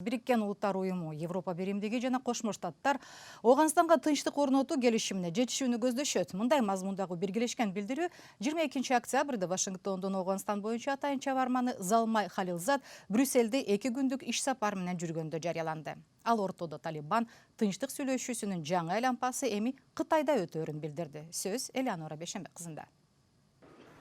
Бириккен Улуттар Уюму, Европа Биримдиги жана Кошмо Штаттар Ооганстанга тынчтык орнотуу келишимине жетишүүнү көздөшөт. Мындай мазмундагы биргелешкен билдирүү 22 октябрда Вашингтондон Ооганстан боюнча атайын чабарманы Залмай Халилзад Брюссельде 2 күндүк иш сапар менен жүргөндө жарыяланды. Ал ортодо Талибан тынчтык сүйлөшүүсүнүн жаңы айланпасы эми Кытайда өтөөрүн билдирди. Сөз Элеонора Бешенбек кызында.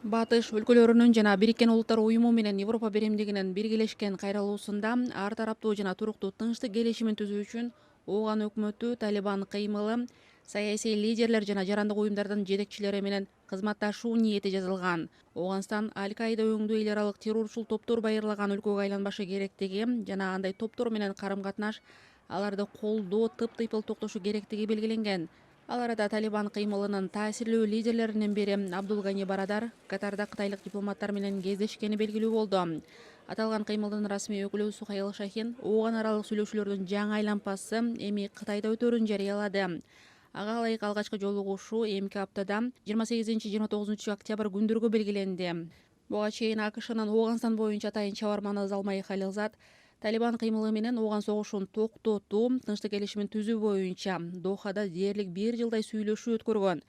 Батыш өлкөлөрүнүн жана Бириккен Улуттар Уюму менен Европа Биримдигинин биргелешкен кайрылуусунда ар тараптуу жана туруктуу тынчтык келишимин түзүү үчүн Ооган өкмөтү, Талибан кыймылы, саясий лидерлер жана жарандык уюмдардын жетекчилери менен кызматташуу ниети жазылган. Ооганстан Аль-Каида өңдүү эл аралык террорчул топтор байырлаган өлкөгө айланбашы керектиги жана андай топтор менен карым-катнаш аларды колдоо тыптыйпыл токтошу керектиги белгиленген. Ал арада Талибан кыймылынын таасирлүү лидерлеринин бири Абдулгани Барадар Катарда кытайлык дипломаттар менен кездешкени белгилүү болду. Аталган кыймылдын расмий өкүлү Сухайл Шахин Ооган аралык сүйлөшүүлөрдүн жаңы айланпасы эми Кытайда өтөөрүн жарыялады. Ага ылайык алгачкы жолугушуу эмки аптада 28-29 октябрь күндөргө белгиленди. Буга чейин АКШнын Ооганстан боюнча атайын чабарманы Залмай Халилзад Талибан кыймылы менен Ооган согушун токтотуу, тынчтык келишимин түзүү боюнча Дохада дээрлик 1 жылдай сүйлөшүү өткөргөн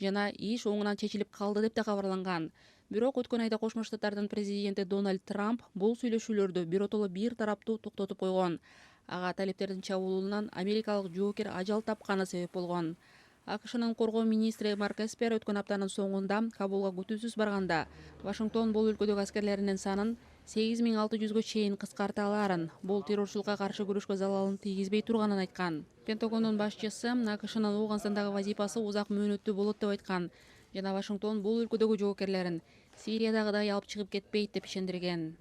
жана иш оңунан чечилип калды деп да кабарланган. Бирок өткөн айда Кошмо Штаттардын президенти Дональд Трамп бул сүйлөшүүлөрдү биротоло бир тараптуу токтотуп койгон. Ага талиптердин чабуулунан америкалык жоокер ажал тапканы себеп болгон. АКШнын коргоо министри Марк Эспер өткөн аптанын соңунда Кабулга күтүүсүз барганда Вашингтон бул өлкөдөгү аскерлеринин санын 8600-гө чейин кыскарта аларын, бул террорчулукка каршы күрөшкө залалын тийгизбей турганын айткан. Пентагондун башчысы АКШнын Ооганстандагы вазифасы узак мөөнөттүү болот деп айткан жана Вашингтон бул өлкөдөгү жоокерлерин Сириядагыдай алып чыгып кетпейт деп ишендирген.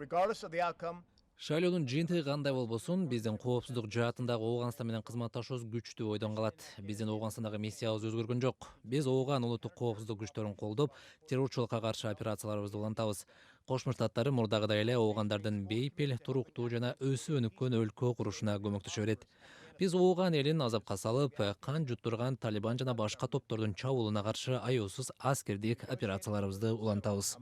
Шайлоонун жыйынтыгы кандай болбосун, биздин коопсуздук жаатындагы Ооганстан менен кызматташуубуз күчтүү ойдон калат. Биздин Ооганстандагы миссиябыз өзгөргөн жок. Биз Ооган улуттук коопсуздук күчтөрүн колдоп, террорчулукка каршы операцияларыбызды улантабыз. Кошмо Штаттары мурдагыдай эле Оогандардын бейпил, туруктуу жана өсүп өнүккөн өлкө курушуна көмөктөшө берет. Биз Ооган элин азапка салып, кан жуттурган Талибан жана башка топтордун чабуулуна каршы аяусуз аскердик операцияларыбызды улантабыз.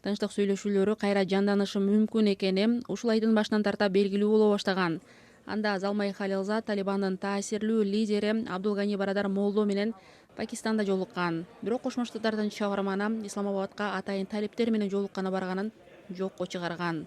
Тынчтык сүйлөшүүлөрү кайра жанданышы мүмкүн экени ушул айдын башынан тарта белгилүү боло баштаган. Анда Залмай Халилзад Талибандын таасирлүү лидери Абдулгани Барадар Молдо менен Пакистанда жолуккан. Бирок Кошмо Штаттардын чабарманы Исламабадка атайын талиптер менен жолукканы барганын жокко чыгарган.